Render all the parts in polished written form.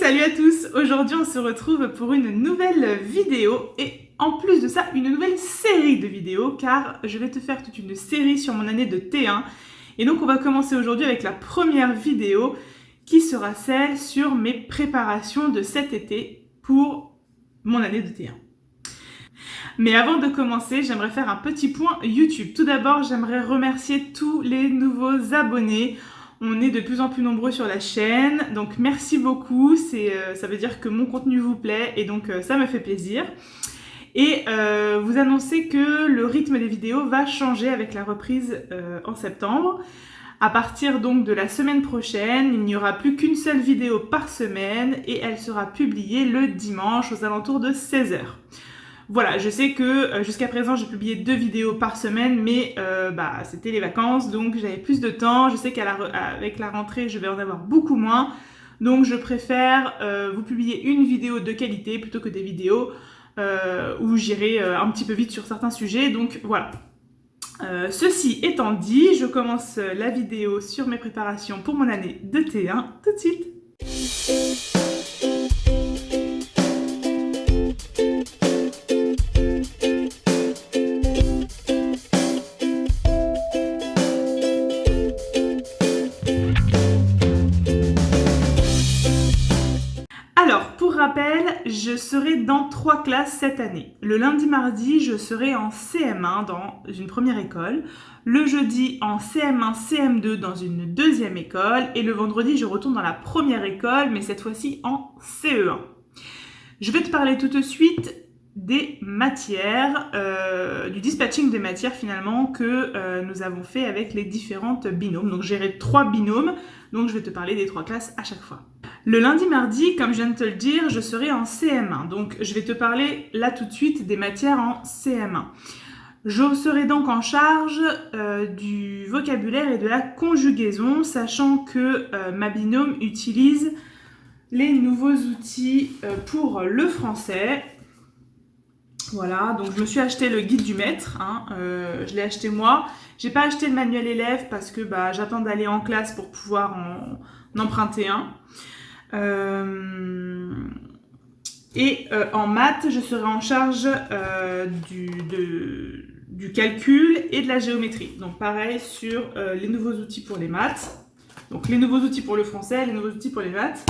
Salut à tous! Aujourd'hui on se retrouve pour une nouvelle vidéo et en plus de ça une nouvelle série de vidéos car je vais te faire toute une série sur mon année de T1 et donc on va commencer aujourd'hui avec la première vidéo qui sera celle sur mes préparations de cet été pour mon année de T1. Mais avant de commencer, j'aimerais faire un petit point YouTube. Tout d'abord, j'aimerais remercier tous les nouveaux abonnés. On est de plus en plus nombreux sur la chaîne, donc merci beaucoup, ça veut dire que mon contenu vous plaît et donc ça me fait plaisir. Et vous annoncez que le rythme des vidéos va changer avec la reprise en septembre. À partir donc de la semaine prochaine, il n'y aura plus qu'une seule vidéo par semaine et elle sera publiée le dimanche aux alentours de 16h. Voilà, je sais que jusqu'à présent j'ai publié 2 vidéos par semaine, mais c'était les vacances, donc j'avais plus de temps. Je sais qu'avec la rentrée, je vais en avoir beaucoup moins. Donc je préfère vous publier une vidéo de qualité plutôt que des vidéos où j'irai un petit peu vite sur certains sujets. Donc voilà. Ceci étant dit, je commence la vidéo sur mes préparations pour mon année de T1 tout de suite. Rappel, je serai dans 3 classes cette année. Le lundi-mardi, je serai en CM1 dans une première école. Le jeudi, en CM1, CM2 dans une deuxième école. Et le vendredi, je retourne dans la première école, mais cette fois-ci en CE1. Je vais te parler tout de suite des matières, du dispatching des matières finalement que nous avons fait avec les différentes binômes. Donc j'ai 3 binômes, donc je vais te parler des 3 classes à chaque fois. Le lundi-mardi, comme je viens de te le dire, je serai en CM1. Donc je vais te parler là tout de suite des matières en CM1. Je serai donc en charge du vocabulaire et de la conjugaison, sachant que ma binôme utilise les nouveaux outils pour le français. Voilà, donc je me suis acheté le guide du maître, je l'ai acheté moi. J'ai pas acheté le manuel élève parce que j'attends d'aller en classe pour pouvoir en emprunter un. En maths, je serai en charge du calcul et de la géométrie. Donc pareil sur les nouveaux outils pour les maths. Donc les nouveaux outils pour le français, les nouveaux outils pour les maths.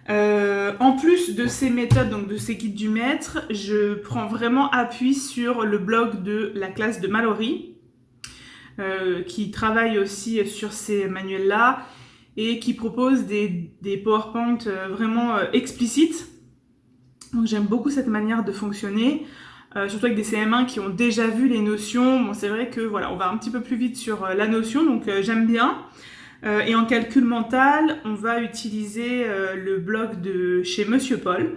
En plus de ces méthodes, donc de ces guides du maître, je prends vraiment appui sur le blog de la classe de Mallory, qui travaille aussi sur ces manuels-là et qui propose des PowerPoint vraiment explicites. Donc j'aime beaucoup cette manière de fonctionner, surtout avec des CM1 qui ont déjà vu les notions. Bon, c'est vrai que voilà, on va un petit peu plus vite sur la notion, donc j'aime bien. Et en calcul mental, on va utiliser le blog de chez Monsieur Paul,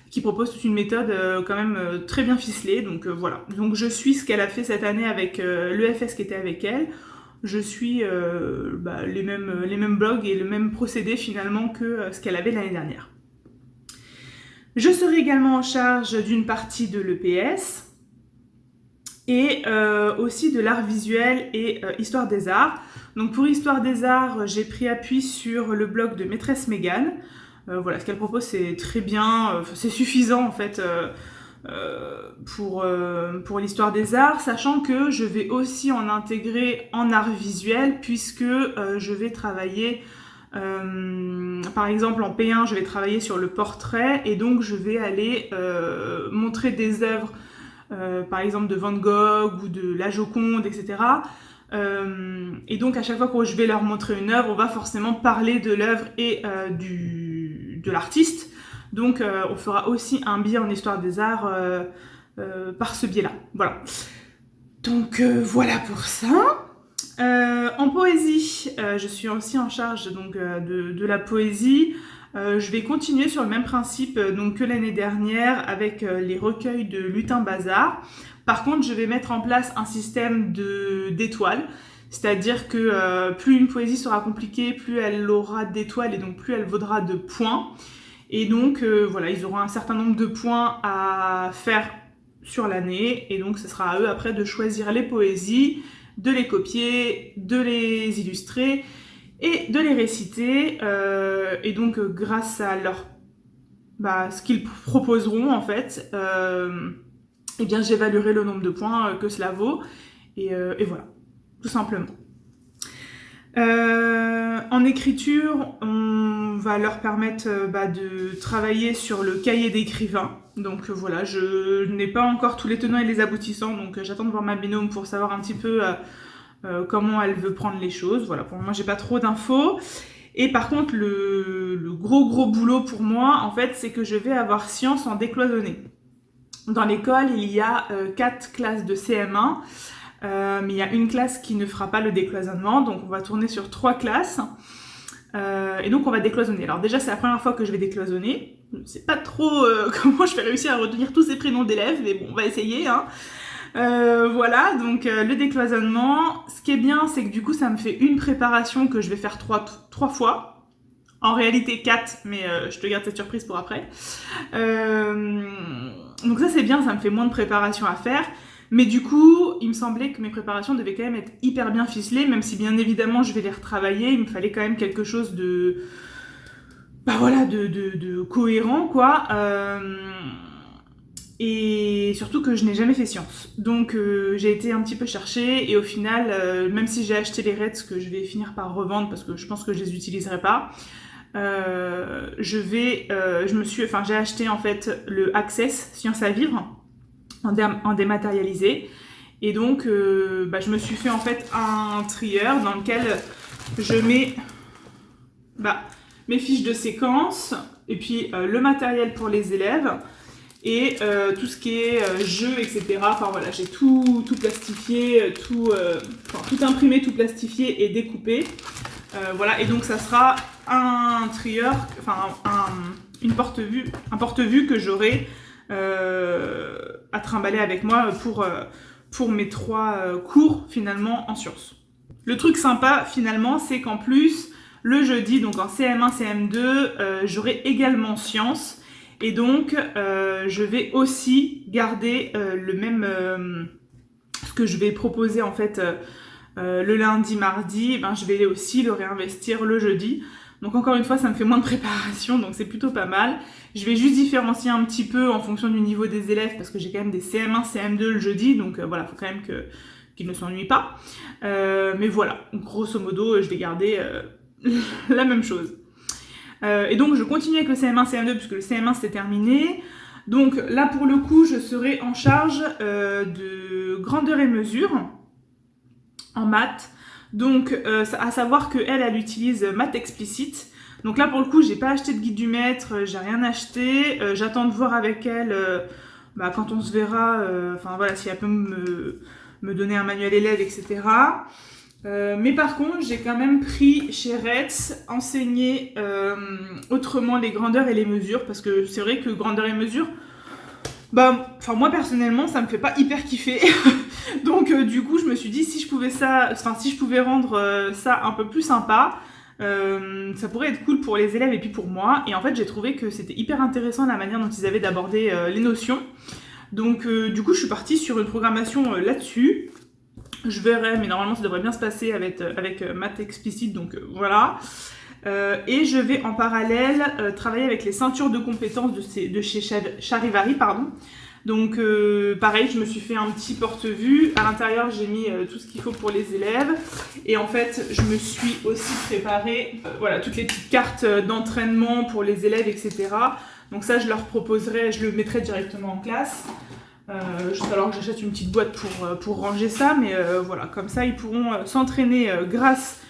qui propose toute une méthode quand même très bien ficelée. Donc voilà, donc je suis ce qu'elle a fait cette année avec l'EFS qui était avec elle. Je suis les mêmes blogs et le même procédé finalement que ce qu'elle avait l'année dernière. Je serai également en charge d'une partie de l'EPS et aussi de l'art visuel et histoire des arts. Donc pour histoire des arts, j'ai pris appui sur le blog de Maîtresse Mégane. Voilà, ce qu'elle propose c'est très bien, c'est suffisant en fait pour l'histoire des arts, sachant que je vais aussi en intégrer en art visuel puisque je vais travailler, par exemple en P1, je vais travailler sur le portrait et donc je vais aller montrer des œuvres, par exemple de Van Gogh ou de la Joconde, etc. Et donc à chaque fois que je vais leur montrer une œuvre, on va forcément parler de l'œuvre et de l'artiste. Donc on fera aussi un biais en histoire des arts par ce biais-là. Voilà. Donc voilà pour ça. En poésie, je suis aussi en charge donc, de la poésie. Je vais continuer sur le même principe donc, que l'année dernière avec les recueils de Lutin Bazar. Par contre, je vais mettre en place un système d'étoiles. C'est-à-dire que plus une poésie sera compliquée, plus elle aura d'étoiles et donc plus elle vaudra de points. Et donc voilà, ils auront un certain nombre de points à faire sur l'année et donc ce sera à eux après de choisir les poésies, de les copier, de les illustrer et de les réciter. Et donc grâce à leur ce qu'ils proposeront en fait, eh bien j'évaluerai le nombre de points que cela vaut, et voilà, tout simplement. En écriture, on va leur permettre de travailler sur le cahier d'écrivain. Donc voilà, je n'ai pas encore tous les tenants et les aboutissants, donc j'attends de voir ma binôme pour savoir un petit peu comment elle veut prendre les choses. Voilà, pour le moment j'ai pas trop d'infos. Et par contre, le gros boulot pour moi, en fait, c'est que je vais avoir sciences en décloisonné. Dans l'école, il y a 4 classes de CM1. Mais il y a une classe qui ne fera pas le décloisonnement, donc on va tourner sur 3 classes, et donc on va décloisonner. Alors déjà c'est la première fois que je vais décloisonner, je ne sais pas trop comment je vais réussir à retenir tous ces prénoms d'élèves, mais bon, on va essayer, hein. Voilà, donc le décloisonnement, ce qui est bien, c'est que du coup ça me fait une préparation que je vais faire 3 fois, en réalité 4, mais je te garde cette surprise pour après. Donc ça c'est bien, ça me fait moins de préparation à faire. Mais du coup, il me semblait que mes préparations devaient quand même être hyper bien ficelées, même si bien évidemment je vais les retravailler, il me fallait quand même quelque chose de cohérent, quoi. Et surtout que je n'ai jamais fait sciences. Donc j'ai été un petit peu chercher, et au final, même si j'ai acheté les RETS que je vais finir par revendre parce que je pense que je les utiliserai pas, j'ai acheté en fait le Access Sciences à vivre en dématérialisé, et donc je me suis fait en fait un trieur dans lequel je mets mes fiches de séquence, et puis le matériel pour les élèves, et tout ce qui est jeux, etc. Enfin voilà, j'ai tout plastifié, tout imprimé, tout plastifié et découpé. Voilà, et donc ça sera un trieur, un porte-vue que j'aurai à trimballer avec moi pour mes 3 cours finalement en sciences. Le truc sympa finalement, c'est qu'en plus le jeudi, donc en CM1, CM2, j'aurai également sciences, et donc je vais aussi garder le même ce que je vais proposer en fait le lundi, mardi, je vais aussi le réinvestir le jeudi. Donc encore une fois, ça me fait moins de préparation, donc c'est plutôt pas mal. Je vais juste différencier un petit peu en fonction du niveau des élèves, parce que j'ai quand même des CM1, CM2 le jeudi, donc voilà, faut quand même qu'ils ne s'ennuient pas. Mais voilà, grosso modo, je vais garder la même chose. Et donc je continue avec le CM1, CM2, puisque le CM1 c'était terminé. Donc là pour le coup, je serai en charge de grandeur et mesure en maths. Donc à savoir qu'elle utilise maths explicite. Donc là pour le coup j'ai pas acheté de guide du maître, j'ai rien acheté, j'attends de voir avec elle quand on se verra, si elle peut me donner un manuel élève, etc. Mais par contre j'ai quand même pris chez Retz enseigner autrement les grandeurs et les mesures, parce que c'est vrai que grandeur et mesure, moi personnellement ça me fait pas hyper kiffer. Donc du coup je me suis dit si je pouvais rendre ça un peu plus sympa, ça pourrait être cool pour les élèves et puis pour moi. Et en fait j'ai trouvé que c'était hyper intéressant la manière dont ils avaient d'aborder les notions. Donc du coup je suis partie sur une programmation là-dessus. Je verrai, mais normalement ça devrait bien se passer avec maths explicite, donc voilà. Et je vais en parallèle travailler avec les ceintures de compétences de chez Charivari, pardon. Donc pareil, je me suis fait un petit porte-vue. À l'intérieur, j'ai mis tout ce qu'il faut pour les élèves. Et en fait, je me suis aussi préparé toutes les petites cartes d'entraînement pour les élèves, etc. Donc ça, je leur proposerai, je le mettrai directement en classe. Juste alors que j'achète une petite boîte pour ranger ça. Mais voilà, comme ça, ils pourront s'entraîner grâce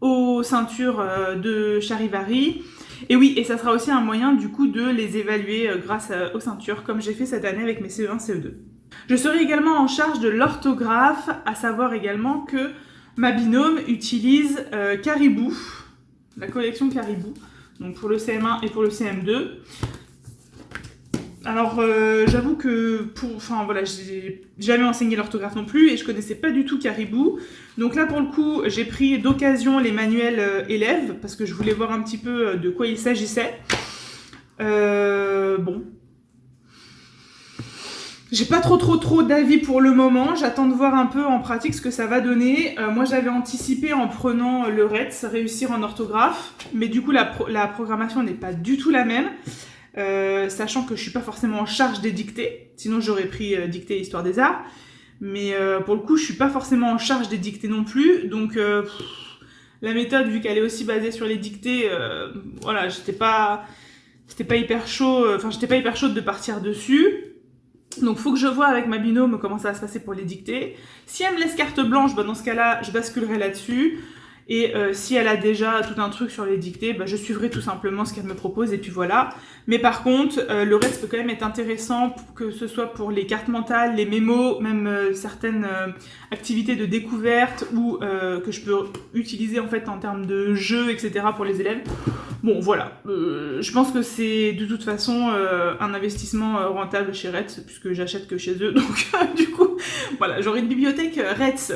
aux ceintures de Charivari. Et oui, et ça sera aussi un moyen du coup de les évaluer grâce aux ceintures, comme j'ai fait cette année avec mes CE1, CE2. Je serai également en charge de l'orthographe, à savoir également que ma binôme utilise Caribou, la collection Caribou, donc pour le CM1 et pour le CM2. Alors j'avoue que j'ai jamais enseigné l'orthographe non plus et je connaissais pas du tout Caribou. Donc là pour le coup j'ai pris d'occasion les manuels élèves parce que je voulais voir un petit peu de quoi il s'agissait. J'ai pas trop d'avis pour le moment, j'attends de voir un peu en pratique ce que ça va donner. Moi j'avais anticipé en prenant le RETS, réussir en orthographe, mais du coup la programmation n'est pas du tout la même. sachant que je suis pas forcément en charge des dictées, sinon j'aurais pris dictée Histoire des Arts, mais pour le coup je suis pas forcément en charge des dictées non plus, donc la méthode, vu qu'elle est aussi basée sur les dictées, voilà, j'étais pas hyper chaud, j'étais pas hyper chaude de partir dessus. Donc faut que je vois avec ma binôme comment ça va se passer pour les dictées. Si elle me laisse carte blanche, dans ce cas-là, je basculerai là-dessus. Et si elle a déjà tout un truc sur les dictées, je suivrai tout simplement ce qu'elle me propose et puis voilà. Mais par contre, le reste peut quand même être intéressant, que ce soit pour les cartes mentales, les mémos, même certaines activités de découverte ou que je peux utiliser en fait en termes de jeux, etc. pour les élèves. Bon voilà, je pense que c'est de toute façon un investissement rentable chez Retz, puisque j'achète que chez eux, donc du coup, voilà, j'aurai une bibliothèque Retz,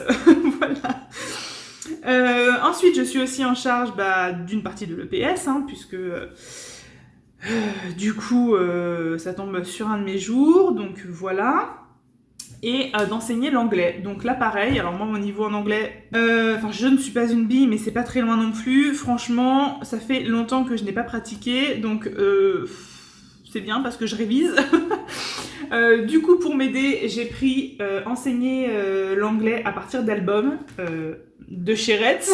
voilà. Ensuite, je suis aussi en charge d'une partie de l'EPS, puisque du coup, ça tombe sur un de mes jours, donc voilà. Et d'enseigner l'anglais. Donc là, pareil, alors moi, mon niveau en anglais, je ne suis pas une bille, mais c'est pas très loin non plus. Franchement, ça fait longtemps que je n'ai pas pratiqué, donc c'est bien parce que je révise. Du coup, pour m'aider, j'ai pris enseigner l'anglais à partir d'albums de chez Retz.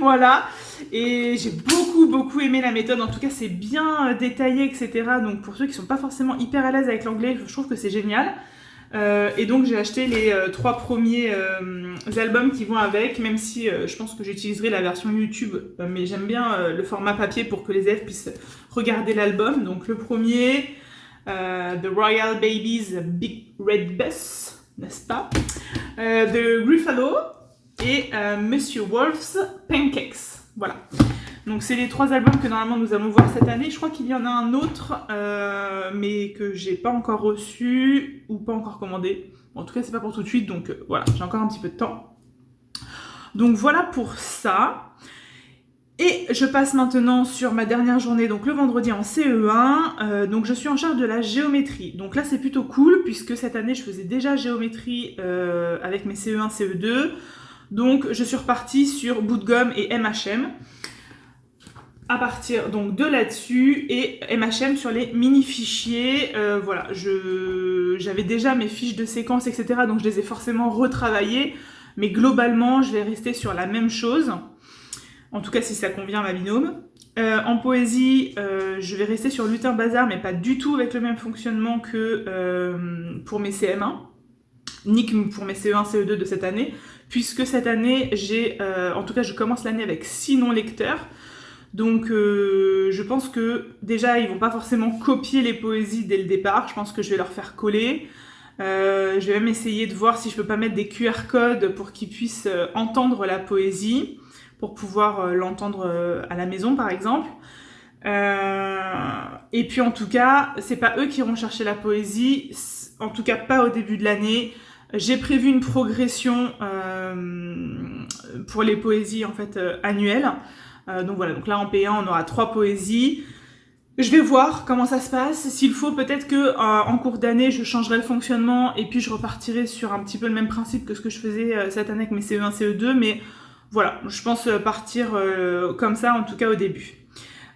Voilà. Et j'ai beaucoup aimé la méthode. En tout cas, c'est bien détaillé, etc. Donc pour ceux qui sont pas forcément hyper à l'aise avec l'anglais, je trouve que c'est génial. Et donc j'ai acheté les 3 premiers albums qui vont avec, même si je pense que j'utiliserai la version YouTube, mais j'aime bien le format papier pour que les élèves puissent regarder l'album. Donc le premier, The Royal Babies Big Red Bus, n'est-ce pas, The Gruffalo et Monsieur Wolf's Pancakes. Voilà. Donc c'est les 3 albums que normalement nous allons voir cette année. Je crois qu'il y en a un autre, mais que j'ai pas encore reçu ou pas encore commandé. Bon, en tout cas, c'est pas pour tout de suite, donc voilà, j'ai encore un petit peu de temps. Donc voilà pour ça. Et je passe maintenant sur ma dernière journée, donc le vendredi en CE1. Donc je suis en charge de la géométrie. Donc là, c'est plutôt cool, puisque cette année, je faisais déjà géométrie avec mes CE1, CE2. Donc je suis repartie sur bout de gomme et MHM. À partir donc de là-dessus et MHM sur les mini-fichiers, voilà, j'avais déjà mes fiches de séquences, etc. Donc je les ai forcément retravaillées, mais globalement, je vais rester sur la même chose, en tout cas si ça convient à ma binôme. En poésie, je vais rester sur Lutin Bazar, mais pas du tout avec le même fonctionnement que pour mes CM1, ni que pour mes CE1, CE2 de cette année, puisque cette année, en tout cas je commence l'année avec 6 non-lecteurs. Donc je pense que déjà ils vont pas forcément copier les poésies dès le départ, je pense que je vais leur faire coller. Je vais même essayer de voir si je peux pas mettre des QR codes pour qu'ils puissent entendre la poésie, pour pouvoir l'entendre à la maison par exemple. Et puis en tout cas, c'est pas eux qui iront chercher la poésie, en tout cas pas au début de l'année. J'ai prévu une progression pour les poésies en fait annuelles. Donc voilà, donc là en P1 on aura 3 poésies. Je vais voir comment ça se passe. S'il faut, peut-être que en cours d'année je changerai le fonctionnement et puis je repartirai sur un petit peu le même principe que ce que je faisais cette année avec mes CE1, CE2. Mais voilà, je pense partir comme ça en tout cas au début.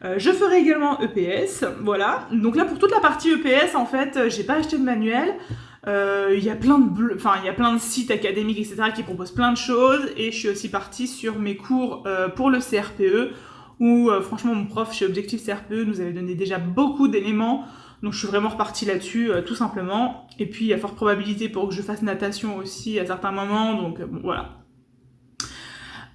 Je ferai également EPS, voilà. Donc là pour toute la partie EPS en fait, j'ai pas acheté de manuel. Il y a plein de sites académiques, etc. qui proposent plein de choses et je suis aussi partie sur mes cours pour le CRPE où franchement mon prof chez Objectif CRPE nous avait donné déjà beaucoup d'éléments, donc je suis vraiment repartie là-dessus tout simplement. Et puis il y a forte probabilité pour que je fasse natation aussi à certains moments, donc bon voilà.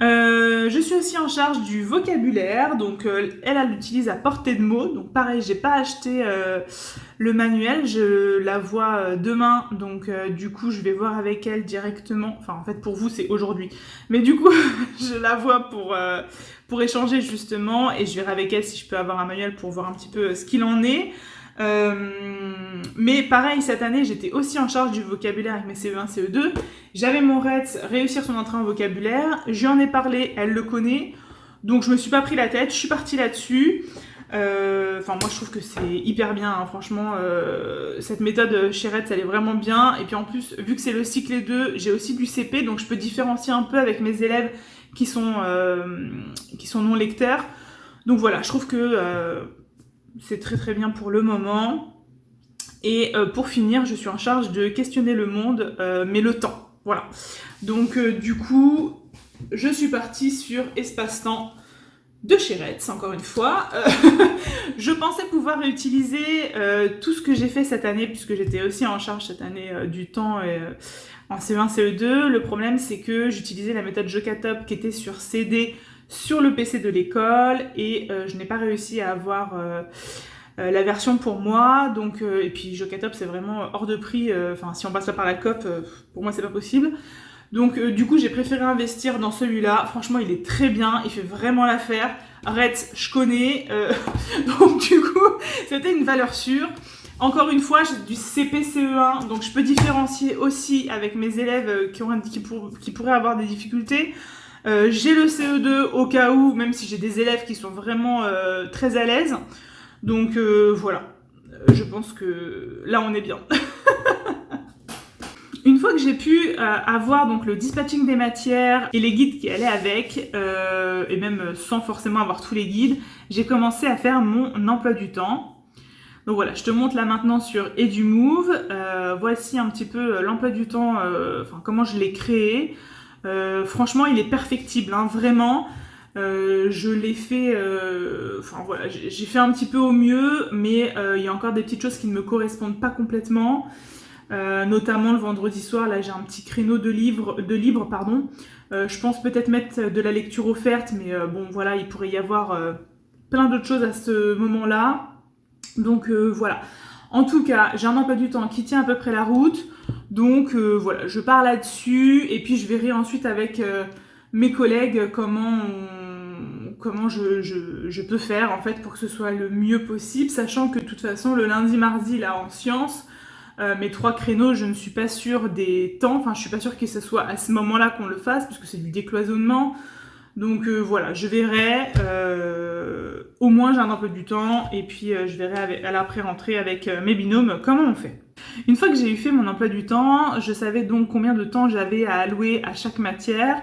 Je suis aussi en charge du vocabulaire, donc elle l'utilise à portée de mots, donc pareil, j'ai pas acheté le manuel, je la vois demain, donc du coup je vais voir avec elle directement, enfin en fait pour vous c'est aujourd'hui, mais du coup je la vois pour échanger justement, et je verrai avec elle si je peux avoir un manuel pour voir un petit peu ce qu'il en est. Mais pareil, cette année j'étais aussi en charge du vocabulaire avec mes CE1, CE2. J'avais mon RETS, réussir son entrée en vocabulaire, je lui en ai parlé, elle le connaît, donc je me suis pas pris la tête, je suis partie là-dessus. Enfin moi je trouve que c'est hyper bien, hein, franchement cette méthode chez RETS elle est vraiment bien, et puis en plus vu que c'est le cycle 2, j'ai aussi du CP, donc je peux différencier un peu avec mes élèves qui sont non lecteurs, donc voilà, je trouve que c'est très très bien pour le moment. Et pour finir, je suis en charge de questionner le monde, mais le temps. Voilà. Donc du coup, je suis partie sur Espace-Temps de chez Retz, encore une fois. Je pensais pouvoir réutiliser tout ce que j'ai fait cette année, puisque j'étais aussi en charge cette année du temps en CE1, CE2. Le problème, c'est que j'utilisais la méthode Jocatop qui était sur CD sur le PC de l'école, et je n'ai pas réussi à avoir la version pour moi. Donc, et puis Jocatop, c'est vraiment hors de prix. Enfin, si on passe pas par la COP, pour moi, c'est pas possible. Donc du coup j'ai préféré investir dans celui-là. Franchement il est très bien, il fait vraiment l'affaire. Retz, je connais, donc du coup c'était une valeur sûre. Encore une fois j'ai du CP-CE1, donc je peux différencier aussi avec mes élèves qui pourraient avoir des difficultés. J'ai le CE2 au cas où, même si j'ai des élèves qui sont vraiment très à l'aise. Donc voilà, je pense que là on est bien. Une fois que j'ai pu avoir donc le dispatching des matières et les guides qui allaient avec, et même sans forcément avoir tous les guides, j'ai commencé à faire mon emploi du temps. Donc voilà, je te montre là maintenant sur EduMove. Voici un petit peu l'emploi du temps, comment je l'ai créé. Franchement, il est perfectible, hein, vraiment. Je l'ai fait, voilà, j'ai fait un petit peu au mieux, mais il y a encore des petites choses qui ne me correspondent pas complètement. Notamment le vendredi soir, là j'ai un petit créneau de libre. Je pense peut-être mettre de la lecture offerte, mais bon voilà, il pourrait y avoir plein d'autres choses à ce moment-là. Donc voilà. En tout cas, j'ai un emploi du temps qui tient à peu près la route. Donc voilà, je pars là-dessus et puis je verrai ensuite avec mes collègues comment je peux faire en fait pour que ce soit le mieux possible, sachant que de toute façon le lundi, mardi là en sciences, mes 3 créneaux, je ne suis pas sûre des temps, enfin je suis pas sûre que ce soit à ce moment-là qu'on le fasse, puisque c'est du décloisonnement. Donc voilà, je verrai, au moins j'ai un emploi du temps, et puis je verrai à l'après-rentrée avec mes binômes comment on fait. Une fois que j'ai eu fait mon emploi du temps, je savais donc combien de temps j'avais à allouer à chaque matière.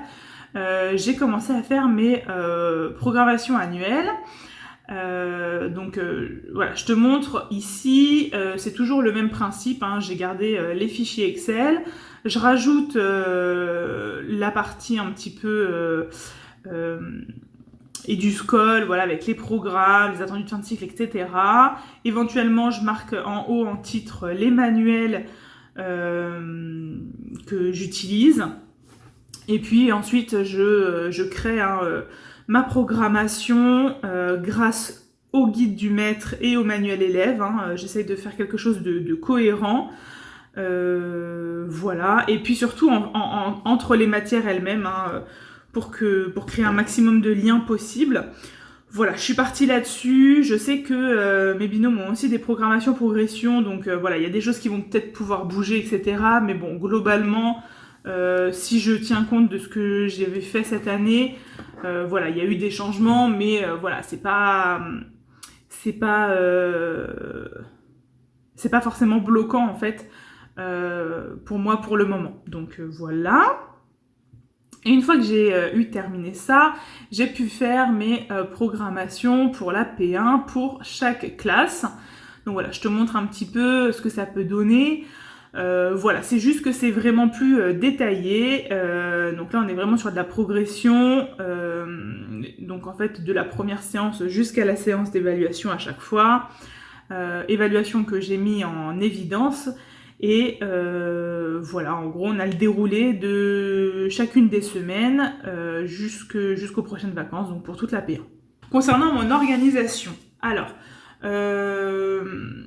J'ai commencé à faire mes programmations annuelles. Voilà, je te montre ici, c'est toujours le même principe, hein, j'ai gardé les fichiers Excel, je rajoute la partie un petit peu EduSchool, voilà, avec les programmes, les attendus de fin de cycle, etc. Éventuellement, je marque en haut en titre les manuels que j'utilise. Et puis ensuite, je crée ma programmation grâce au guide du maître et au manuel élève. Hein. J'essaye de faire quelque chose de cohérent. Voilà. Et puis surtout entre les matières elles-mêmes, hein, pour créer un maximum de liens possibles. Voilà, je suis partie là-dessus. Je sais que mes binômes ont aussi des programmations progression. Donc voilà, il y a des choses qui vont peut-être pouvoir bouger, etc. Mais bon, globalement... si je tiens compte de ce que j'avais fait cette année, voilà, il y a eu des changements, mais voilà, c'est pas forcément bloquant en fait pour moi pour le moment. Donc voilà. Et une fois que j'ai eu terminé ça, j'ai pu faire mes programmations pour la P1 pour chaque classe. Donc voilà, je te montre un petit peu ce que ça peut donner. Voilà, c'est juste que c'est vraiment plus détaillé. Donc là, on est vraiment sur de la progression. Donc en fait, de la première séance jusqu'à la séance d'évaluation à chaque fois. Évaluation que j'ai mis en évidence. Et voilà, en gros, on a le déroulé de chacune des semaines jusqu'aux prochaines vacances, donc pour toute la P1. Concernant mon organisation, alors...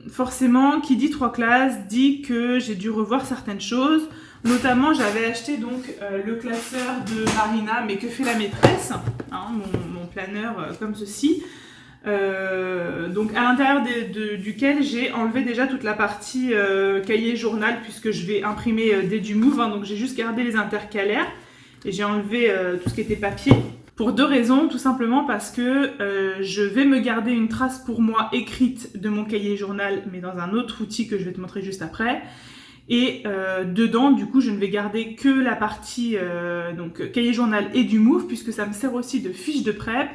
forcément, qui dit 3 classes dit que j'ai dû revoir certaines choses. Notamment, j'avais acheté donc le classeur de Marina, mais que fait la maîtresse, hein, mon planeur comme ceci. Donc à l'intérieur duquel j'ai enlevé déjà toute la partie cahier journal, puisque je vais imprimer d'EduMove, hein, donc j'ai juste gardé les intercalaires et j'ai enlevé tout ce qui était papier. Pour 2 raisons, tout simplement parce que je vais me garder une trace pour moi écrite de mon cahier journal, mais dans un autre outil que je vais te montrer juste après. Et dedans, du coup, je ne vais garder que la partie donc cahier journal et EduMove, puisque ça me sert aussi de fiche de prep.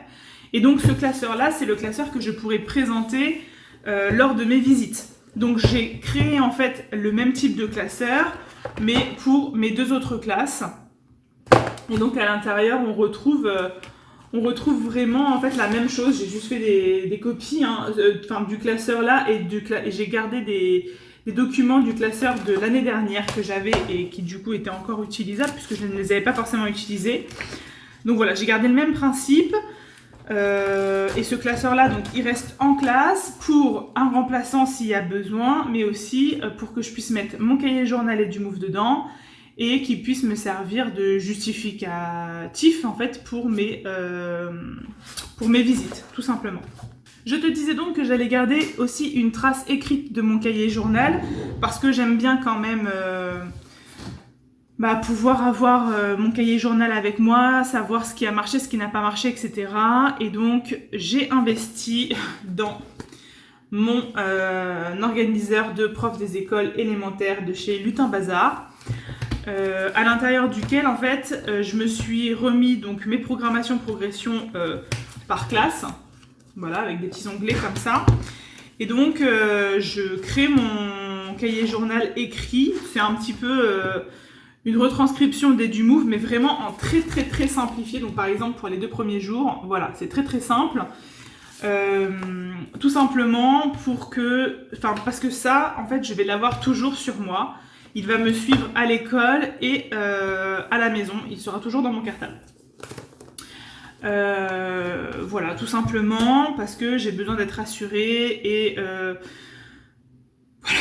Et donc ce classeur-là, c'est le classeur que je pourrais présenter lors de mes visites. Donc j'ai créé en fait le même type de classeur, mais pour mes 2 autres classes. Et donc à l'intérieur, on retrouve vraiment en fait la même chose. J'ai juste fait des copies du classeur là et j'ai gardé des documents du classeur de l'année dernière que j'avais et qui du coup étaient encore utilisables puisque je ne les avais pas forcément utilisés. Donc voilà, j'ai gardé le même principe. Et ce classeur là, donc il reste en classe pour un remplaçant s'il y a besoin, mais aussi pour que je puisse mettre mon cahier journal et du move dedans et qu'il puisse me servir de justificatif en fait pour mes visites, tout simplement. Je te disais donc que j'allais garder aussi une trace écrite de mon cahier journal parce que j'aime bien quand même pouvoir avoir mon cahier journal avec moi, savoir ce qui a marché, ce qui n'a pas marché, etc. Et donc, j'ai investi dans mon organiseur de profs des écoles élémentaires de chez Lutin Bazar, à l'intérieur duquel, en fait, je me suis remis donc mes programmations progression par classe, voilà, avec des petits onglets comme ça. Et donc, je crée mon cahier journal écrit. C'est un petit peu une retranscription du move, mais vraiment en très simplifié. Donc par exemple pour les 2 premiers jours, voilà, c'est très simple. Tout simplement parce que ça, en fait, je vais l'avoir toujours sur moi. Il va me suivre à l'école et à la maison. Il sera toujours dans mon cartable. Voilà, tout simplement parce que j'ai besoin d'être rassurée et voilà.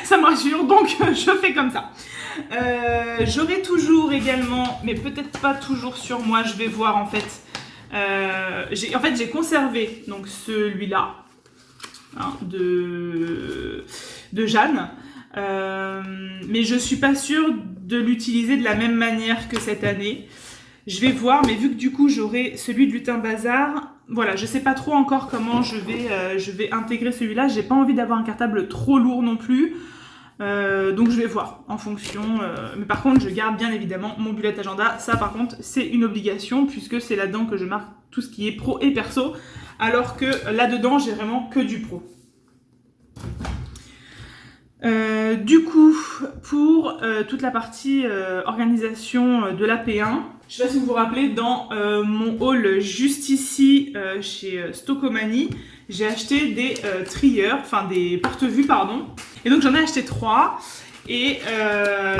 Ça me rassure, donc je fais comme ça. J'aurai toujours également, mais peut-être pas toujours sur moi, je vais voir en fait. J'ai conservé donc celui-là de Jeanne, mais je suis pas sûre de l'utiliser de la même manière que cette année. Je vais voir, mais vu que du coup j'aurai celui de Lutin Bazar, voilà, je sais pas trop encore comment je vais intégrer celui-là. J'ai pas envie d'avoir un cartable trop lourd non plus. Donc je vais voir en fonction, mais par contre je garde bien évidemment mon bullet agenda. Ça par contre c'est une obligation puisque c'est là-dedans que je marque tout ce qui est pro et perso, alors que là-dedans j'ai vraiment que du pro. Du coup, pour toute la partie organisation de l'AP1, je sais pas si vous vous rappelez, dans mon haul juste ici chez Stocomanie, j'ai acheté des trieurs, enfin des porte-vues pardon. Et donc j'en ai acheté 3 et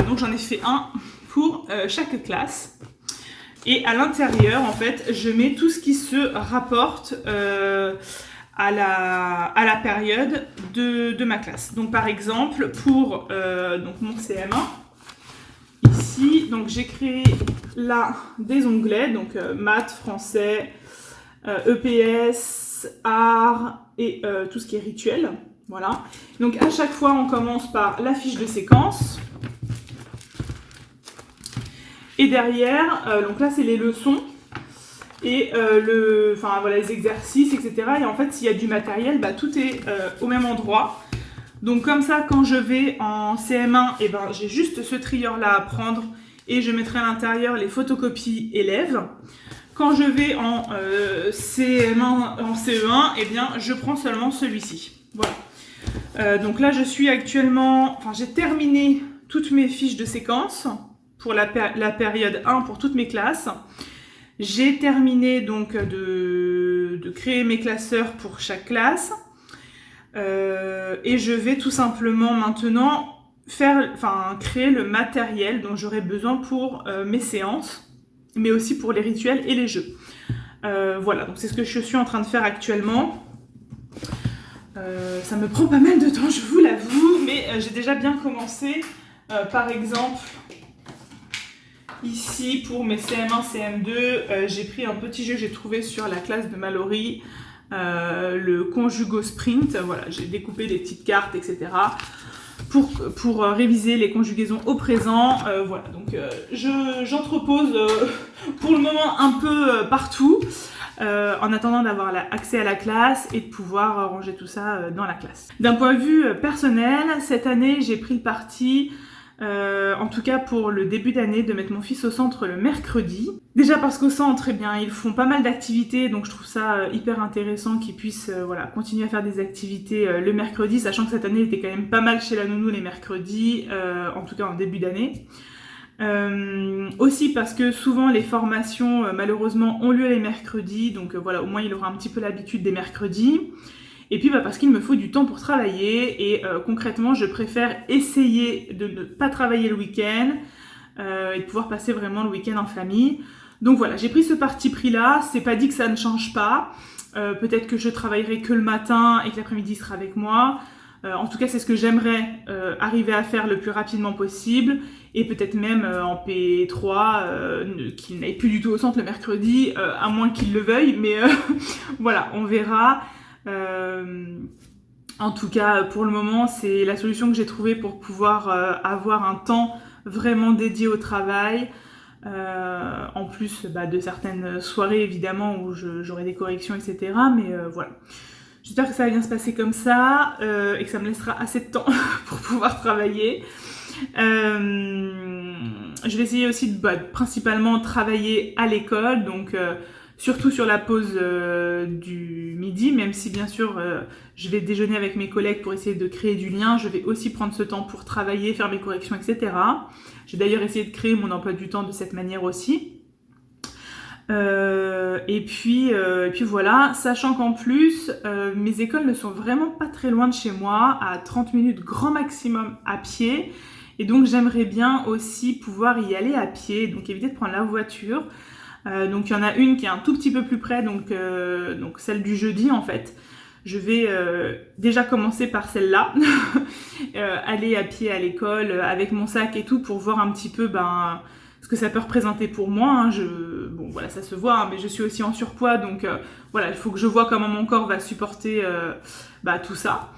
donc j'en ai fait un pour chaque classe. Et à l'intérieur en fait je mets tout ce qui se rapporte à la période de ma classe. Donc par exemple pour donc mon CM1, ici donc j'ai créé là des onglets, donc maths, français, EPS, art et tout ce qui est rituel. Voilà. Donc à chaque fois on commence par la fiche de séquence. Et derrière, donc là c'est les leçons. Et les exercices, etc. Et en fait, s'il y a du matériel, tout est au même endroit. Donc comme ça, quand je vais en CM1, j'ai juste ce trieur-là à prendre et je mettrai à l'intérieur les photocopies élèves. Quand je vais en CM1, en CE1, je prends seulement celui-ci. Voilà. Donc là, je suis actuellement... j'ai terminé toutes mes fiches de séquence pour la période 1 pour toutes mes classes. J'ai terminé donc de créer mes classeurs pour chaque classe et je vais tout simplement maintenant créer le matériel dont j'aurai besoin pour mes séances, mais aussi pour les rituels et les jeux. Voilà, donc c'est ce que je suis en train de faire actuellement. Ça me prend pas mal de temps, je vous l'avoue, mais j'ai déjà bien commencé. Par exemple... Ici, pour mes CM1, CM2, j'ai pris un petit jeu que j'ai trouvé sur la classe de Mallory, le Conjugo Sprint. Voilà, j'ai découpé des petites cartes, etc. pour réviser les conjugaisons au présent. Voilà, donc j'entrepose pour le moment un peu partout, en attendant d'avoir accès à la classe et de pouvoir ranger tout ça dans la classe. D'un point de vue personnel, cette année, j'ai pris le parti En tout cas pour le début d'année, de mettre mon fils au centre le mercredi. Déjà parce qu'au centre, eh bien, ils font pas mal d'activités, donc je trouve ça hyper intéressant qu'ils puissent voilà, continuer à faire des activités le mercredi, sachant que cette année était quand même pas mal chez la nounou les mercredis, en tout cas en début d'année. Aussi parce que souvent les formations malheureusement ont lieu les mercredis, donc voilà, au moins il aura un petit peu l'habitude des mercredis. Et puis parce qu'il me faut du temps pour travailler et concrètement je préfère essayer de ne pas travailler le week-end et de pouvoir passer vraiment le week-end en famille. Donc voilà, j'ai pris ce parti pris là, c'est pas dit que ça ne change pas, peut-être que je travaillerai que le matin et que l'après-midi sera avec moi. En tout cas c'est ce que j'aimerais arriver à faire le plus rapidement possible et peut-être même en P3 qu'il n'aille plus du tout au centre le mercredi, à moins qu'il le veuille, mais voilà, on verra. En tout cas pour le moment c'est la solution que j'ai trouvée pour pouvoir avoir un temps vraiment dédié au travail, en plus de certaines soirées évidemment où j'aurai des corrections etc, mais voilà, j'espère que ça va bien se passer comme ça et que ça me laissera assez de temps pour pouvoir travailler. Je vais essayer aussi de principalement travailler à l'école, donc surtout sur la pause du midi, même si bien sûr je vais déjeuner avec mes collègues pour essayer de créer du lien, je vais aussi prendre ce temps pour travailler, faire mes corrections, etc. J'ai d'ailleurs essayé de créer mon emploi du temps de cette manière aussi. Et puis voilà, sachant qu'en plus mes écoles ne sont vraiment pas très loin de chez moi, à 30 minutes grand maximum à pied, et donc j'aimerais bien aussi pouvoir y aller à pied, donc éviter de prendre la voiture. Donc il y en a une qui est un tout petit peu plus près, donc celle du jeudi en fait. Je vais déjà commencer par celle-là, aller à pied à l'école avec mon sac et tout pour voir un petit peu ce que ça peut représenter pour moi. Hein. Bon voilà, ça se voit, hein, mais je suis aussi en surpoids, donc voilà, il faut que je vois comment mon corps va supporter tout ça.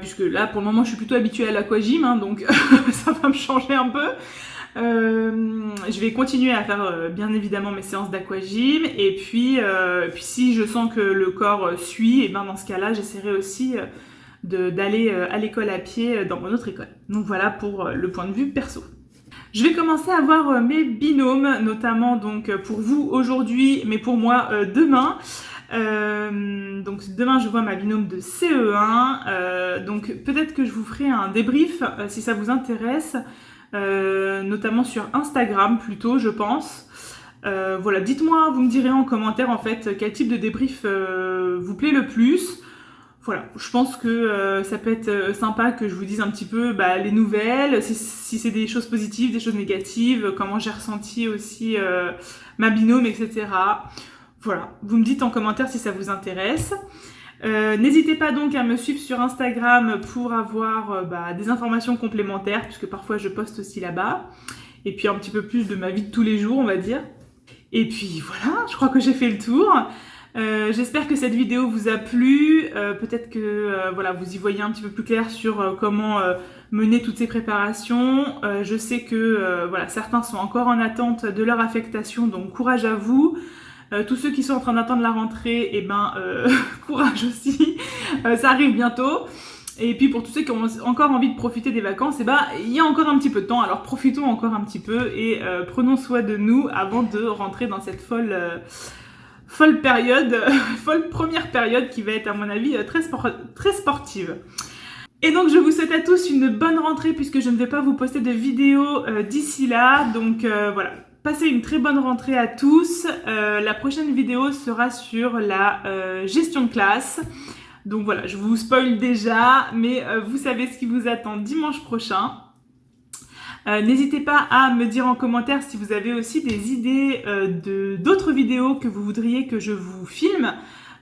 Puisque là pour le moment je suis plutôt habituée à l'aquagym, hein, donc ça va me changer un peu. Je vais continuer à faire bien évidemment mes séances d'aquagym et puis si je sens que le corps suit, et dans ce cas-là j'essaierai aussi d'aller à l'école à pied dans mon autre école. Donc voilà pour le point de vue perso. Je vais commencer à voir mes binômes, notamment donc pour vous aujourd'hui, mais pour moi demain. Donc demain je vois ma binôme de CE1, donc peut-être que je vous ferai un débrief si ça vous intéresse. Notamment sur Instagram plutôt je pense. Voilà, dites-moi, vous me direz en commentaire en fait quel type de débrief vous plaît le plus. Voilà, je pense que ça peut être sympa que je vous dise un petit peu les nouvelles, si c'est des choses positives, des choses négatives, comment j'ai ressenti aussi ma binôme, etc. Voilà, vous me dites en commentaire si ça vous intéresse. N'hésitez pas donc à me suivre sur Instagram pour avoir des informations complémentaires, puisque parfois je poste aussi là-bas, et puis un petit peu plus de ma vie de tous les jours on va dire. Et puis voilà, je crois que j'ai fait le tour. J'espère que cette vidéo vous a plu, peut-être que voilà, vous y voyez un petit peu plus clair sur comment mener toutes ces préparations. Je sais que voilà, certains sont encore en attente de leur affectation, donc courage à vous. Tous ceux qui sont en train d'attendre la rentrée, courage aussi, ça arrive bientôt. Et puis pour tous ceux qui ont encore envie de profiter des vacances, il y a encore un petit peu de temps, alors profitons encore un petit peu et prenons soin de nous avant de rentrer dans cette folle période, folle première période qui va être à mon avis très sportive. Et donc je vous souhaite à tous une bonne rentrée puisque je ne vais pas vous poster de vidéos d'ici là, donc voilà. Passez une très bonne rentrée à tous. La prochaine vidéo sera sur la gestion de classe. Donc voilà, je vous spoil déjà, mais vous savez ce qui vous attend dimanche prochain. N'hésitez pas à me dire en commentaire si vous avez aussi des idées d'autres vidéos que vous voudriez que je vous filme.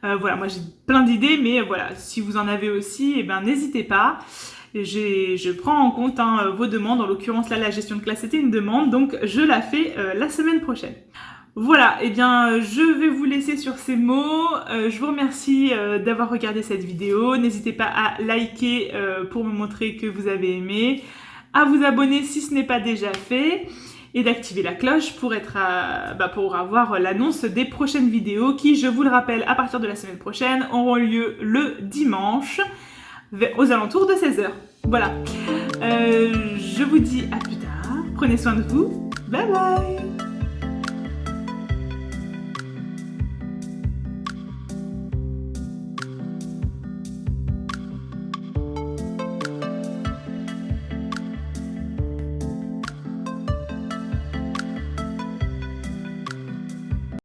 Voilà, moi j'ai plein d'idées, mais voilà, si vous en avez aussi, n'hésitez pas. Je prends en compte vos demandes, en l'occurrence là la gestion de classe c'était une demande, donc je la fais la semaine prochaine. Voilà, je vais vous laisser sur ces mots, je vous remercie d'avoir regardé cette vidéo, n'hésitez pas à liker pour me montrer que vous avez aimé, à vous abonner si ce n'est pas déjà fait, et d'activer la cloche pour avoir l'annonce des prochaines vidéos qui, je vous le rappelle, à partir de la semaine prochaine, auront lieu le dimanche, aux alentours de 16h. Voilà. Je vous dis à plus tard. Prenez soin de vous. Bye bye.